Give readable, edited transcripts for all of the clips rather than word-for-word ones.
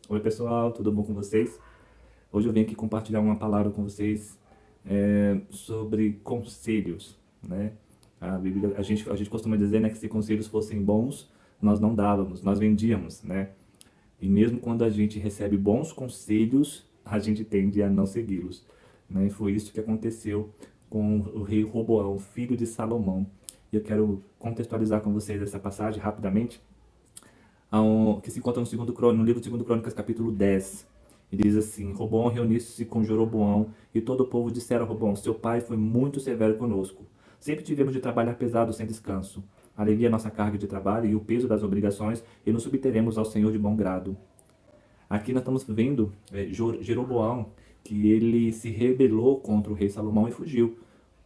Oi pessoal, tudo bom com vocês? Hoje eu venho aqui compartilhar uma palavra com vocês sobre conselhos, né? A Bíblia, a gente costuma dizer, né, que se conselhos fossem bons, nós não dávamos, nós vendíamos, né? E mesmo quando a gente recebe bons conselhos, a gente tende a não segui-los, né? E foi isso que aconteceu com o rei Roboão, filho de Salomão. E eu quero contextualizar com vocês essa passagem rapidamente, que se encontra no livro de 2 Crônicas, capítulo 10. E diz assim: Roboão reuniu-se com Jeroboão, e todo o povo disseram a Roboão: Seu pai foi muito severo conosco. Sempre tivemos de trabalhar pesado sem descanso. Alivia nossa carga de trabalho e o peso das obrigações, e nos subteremos ao Senhor de bom grado. Aqui nós estamos vendo Jeroboão, que ele se rebelou contra o rei Salomão e fugiu,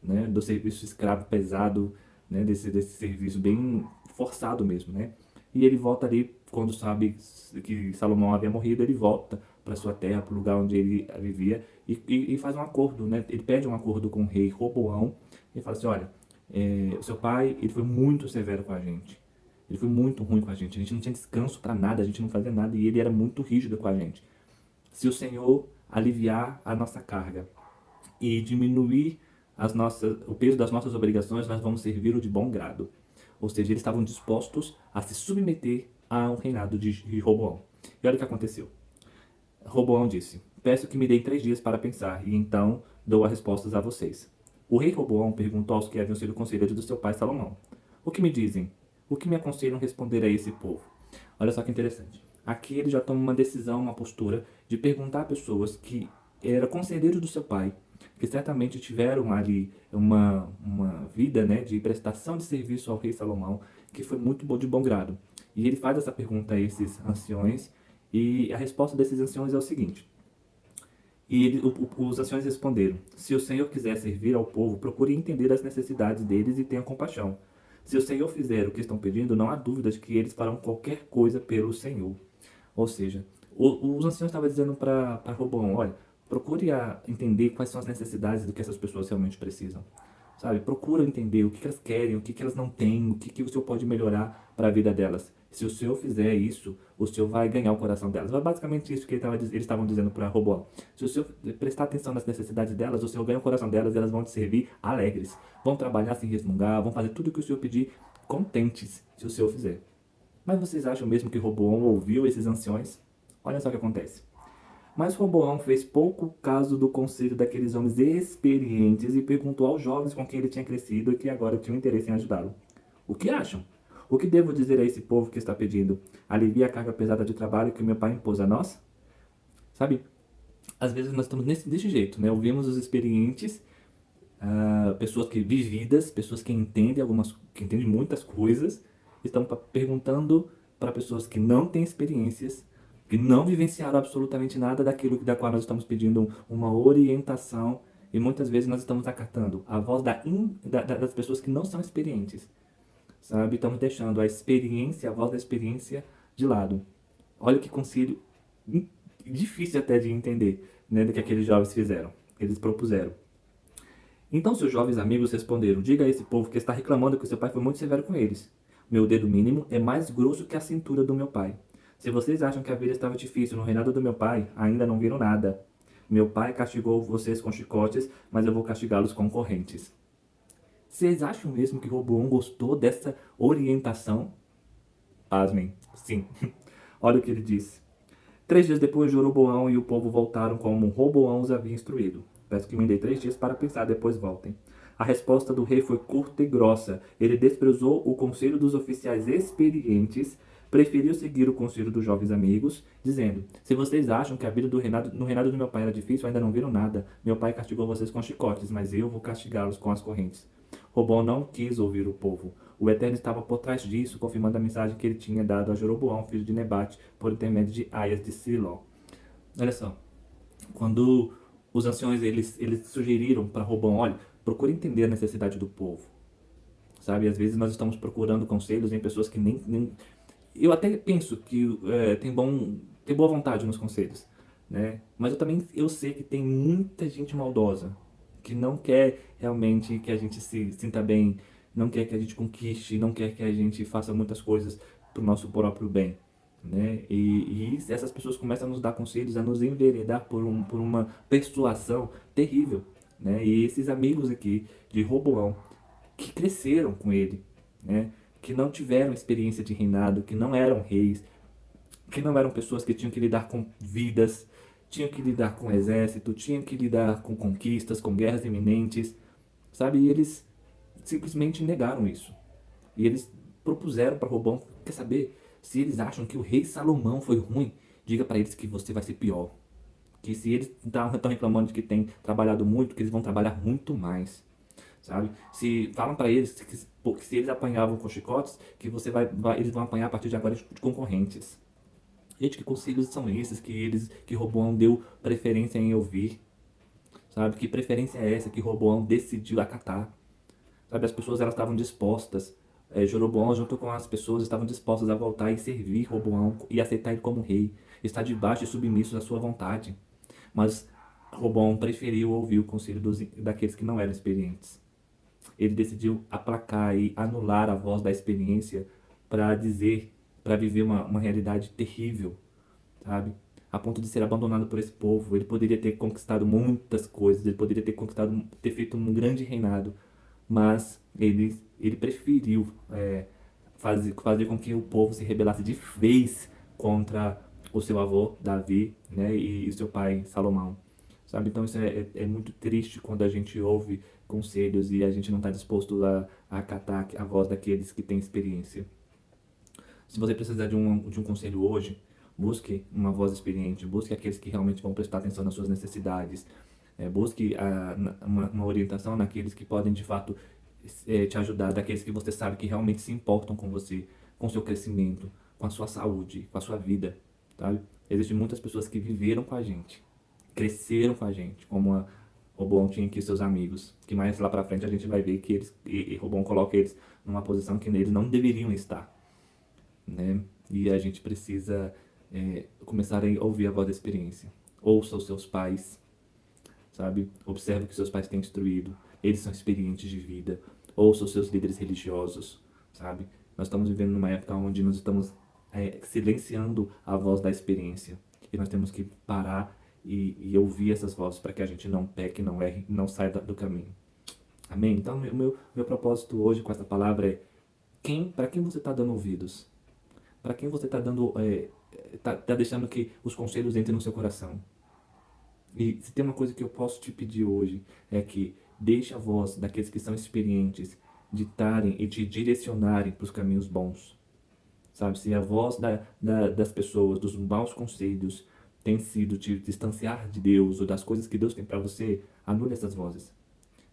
né, do serviço escravo pesado, né, desse serviço bem forçado mesmo, né? E ele volta ali, quando sabe que Salomão havia morrido, ele volta para sua terra, para o lugar onde ele vivia, e faz um acordo, né? Ele pede um acordo com o rei Roboão e fala assim: olha, o seu pai ele foi muito severo com a gente. Ele foi muito ruim com a gente não tinha descanso para nada, a gente não fazia nada e ele era muito rígido com a gente. Se o Senhor aliviar a nossa carga e diminuir o peso das nossas obrigações, nós vamos servi-lo de bom grado. Ou seja, eles estavam dispostos a se submeter ao reinado de Roboão. E olha o que aconteceu. Roboão disse: Peço que me deem 3 dias para pensar, e então dou as respostas a vocês. O rei Roboão perguntou aos que haviam sido conselheiros do seu pai Salomão: O que me dizem? O que me aconselham responder a esse povo? Olha só que interessante. Aqui ele já toma uma decisão, uma postura de perguntar a pessoas que eram conselheiros do seu pai, que certamente tiveram ali uma vida, né, de prestação de serviço ao rei Salomão, que foi muito bom, de bom grado. E ele faz essa pergunta a esses anciões, e a resposta desses anciões é o seguinte: os anciões responderam: Se o Senhor quiser servir ao povo, procure entender as necessidades deles e tenha compaixão. Se o Senhor fizer o que estão pedindo, não há dúvida de que eles farão qualquer coisa pelo Senhor. Ou seja, os anciãos estavam dizendo para Roboão: olha, procure entender quais são as necessidades do que essas pessoas realmente precisam. Sabe? Procura entender o que elas querem, o que elas não têm, o Senhor pode melhorar para a vida delas. Se o Senhor fizer isso, o Senhor vai ganhar o coração delas. Mas basicamente isso que eles estavam dizendo para Roboão. Se o Senhor prestar atenção nas necessidades delas, o Senhor ganha o coração delas e elas vão te servir alegres. Vão trabalhar sem resmungar, vão fazer tudo o que o Senhor pedir contentes, se o Senhor fizer. Mas vocês acham mesmo que Roboão ouviu esses anciões? Olha só o que acontece. Mas Roboão fez pouco caso do conselho daqueles homens experientes e perguntou aos jovens com quem ele tinha crescido e que agora tinham interesse em ajudá-lo: O que acham? O que devo dizer a esse povo que está pedindo? Alivia a carga pesada de trabalho que meu pai impôs a nós? Sabe? Às vezes nós estamos desse jeito, né? Ouvimos os experientes, pessoas que vividas, pessoas que entendem muitas coisas, estão perguntando para pessoas que não têm experiências, que não vivenciaram absolutamente nada daquilo da qual nós estamos pedindo uma orientação, e muitas vezes nós estamos acatando a voz das pessoas que não são experientes, sabe? Estamos deixando a voz da experiência de lado. Olha que conselho difícil até de entender, né, do que aqueles jovens fizeram, eles propuseram. Então seus jovens amigos responderam: Diga a esse povo que está reclamando que seu pai foi muito severo com eles. Meu dedo mínimo é mais grosso que a cintura do meu pai. Se vocês acham que a vida estava difícil no reinado do meu pai, ainda não viram nada. Meu pai castigou vocês com chicotes, mas eu vou castigá-los com correntes. Vocês acham mesmo que Roboão gostou dessa orientação? Pasmem, sim. Olha o que ele disse. 3 dias depois, Jeroboão e o povo voltaram como Roboão os havia instruído. Peço que me dê 3 dias para pensar, depois voltem. A resposta do rei foi curta e grossa. Ele desprezou o conselho dos oficiais experientes, preferiu seguir o conselho dos jovens amigos, dizendo: Se vocês acham que a vida no reinado do meu pai era difícil, ainda não viram nada. Meu pai castigou vocês com chicotes, mas eu vou castigá-los com as correntes. Robão não quis ouvir o povo. O Eterno estava por trás disso, confirmando a mensagem que ele tinha dado a Jeroboão, filho de Nebate, por intermédio de Aias de Siló. Olha só, quando os anciões eles sugeriram para Robão: olha, procure entender a necessidade do povo. Sabe, às vezes nós estamos procurando conselhos em pessoas que nem eu até penso que tem boa vontade nos conselhos, né? Mas eu sei que tem muita gente maldosa que não quer realmente que a gente se sinta bem, não quer que a gente conquiste, não quer que a gente faça muitas coisas pro nosso próprio bem, né? E essas pessoas começam a nos dar conselhos, a nos enveredar por uma persuasão terrível, né? E esses amigos aqui de Roboão, que cresceram com ele, né? Que não tiveram experiência de reinado, que não eram reis, que não eram pessoas que tinham que lidar com vidas, tinham que lidar com exército, tinham que lidar com conquistas, com guerras iminentes, sabe? E eles simplesmente negaram isso. E eles propuseram para Robão, quer saber, se eles acham que o rei Salomão foi ruim, diga para eles que você vai ser pior. Que se eles estão reclamando de que tem trabalhado muito, que eles vão trabalhar muito mais, sabe? Se falam para eles que se eles apanhavam com chicotes, que eles vão apanhar a partir de agora de concorrentes. Gente, que conselhos são esses que Roboão deu preferência em ouvir, sabe? Que preferência é essa que Roboão decidiu acatar? Sabe, as pessoas elas estavam dispostas, Jeroboão junto com as pessoas estavam dispostas a voltar e servir Roboão e aceitar ele como rei, estar debaixo e submisso à sua vontade. Mas Roboão preferiu ouvir o conselho daqueles que não eram experientes. Ele decidiu aplacar e anular a voz da experiência para dizer, para viver uma realidade terrível, sabe? A ponto de ser abandonado por esse povo. Ele poderia ter conquistado muitas coisas, ele poderia ter conquistado, ter feito um grande reinado, mas ele preferiu fazer com que o povo se rebelasse de vez contra o seu avô Davi, né, e o seu pai Salomão, sabe? Então isso é muito triste quando a gente ouve conselhos e a gente não está disposto a acatar a voz daqueles que têm experiência. Se você precisar de um conselho hoje, busque uma voz experiente, busque aqueles que realmente vão prestar atenção nas suas necessidades, busque uma orientação naqueles que podem de fato te ajudar, daqueles que você sabe que realmente se importam com você, com o seu crescimento, com a sua saúde, com a sua vida, sabe? Existem muitas pessoas que viveram com a gente, cresceram com a gente, como a Robão tinha aqui seus amigos, que mais lá pra frente a gente vai ver que e Robão coloca eles numa posição que eles não deveriam estar, né? E a gente precisa começar a ouvir a voz da experiência. Ouça os seus pais, sabe? Observe o que seus pais têm instruído. Eles são experientes de vida. Ouça os seus líderes religiosos, sabe? Nós estamos vivendo numa época onde nós estamos silenciando a voz da experiência. E nós temos que parar e ouvir essas vozes para que a gente não peque, não erre, não saia do caminho. Amém? Então, meu propósito hoje com essa palavra é para quem você está dando ouvidos? Para quem você está dando, tá deixando que os conselhos entrem no seu coração? E se tem uma coisa que eu posso te pedir hoje, é que deixe a voz daqueles que são experientes ditarem e te direcionarem para os caminhos bons. Sabe, se a voz das pessoas, dos maus conselhos, tem sido te distanciar de Deus ou das coisas que Deus tem para você, anule essas vozes.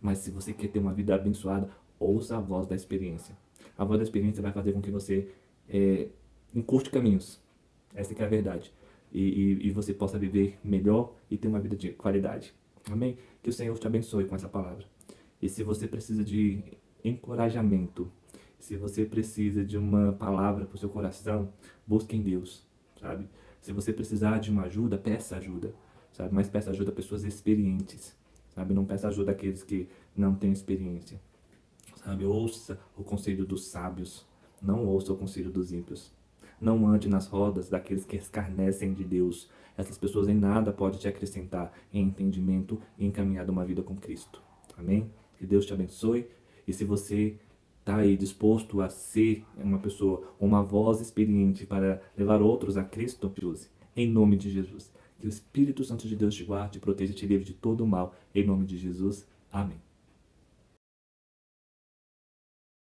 Mas se você quer ter uma vida abençoada, ouça a voz da experiência. A voz da experiência vai fazer com que você encurte caminhos. Essa que é a verdade. E você possa viver melhor e ter uma vida de qualidade. Amém? Que o Senhor te abençoe com essa palavra. E se você precisa de encorajamento, se você precisa de uma palavra para o seu coração, busque em Deus, sabe? Se você precisar de uma ajuda, peça ajuda, sabe? Mas peça ajuda a pessoas experientes, sabe? Não peça ajuda àqueles que não têm experiência, sabe? Ouça o conselho dos sábios, não ouça o conselho dos ímpios. Não ande nas rodas daqueles que escarnecem de Deus. Essas pessoas em nada podem te acrescentar em entendimento e encaminhar uma vida com Cristo. Amém? Que Deus te abençoe. E se você está aí disposto a ser uma pessoa, uma voz experiente para levar outros a Cristo, use. Em nome de Jesus. Que o Espírito Santo de Deus te guarde, te proteja e te livre de todo o mal. Em nome de Jesus. Amém.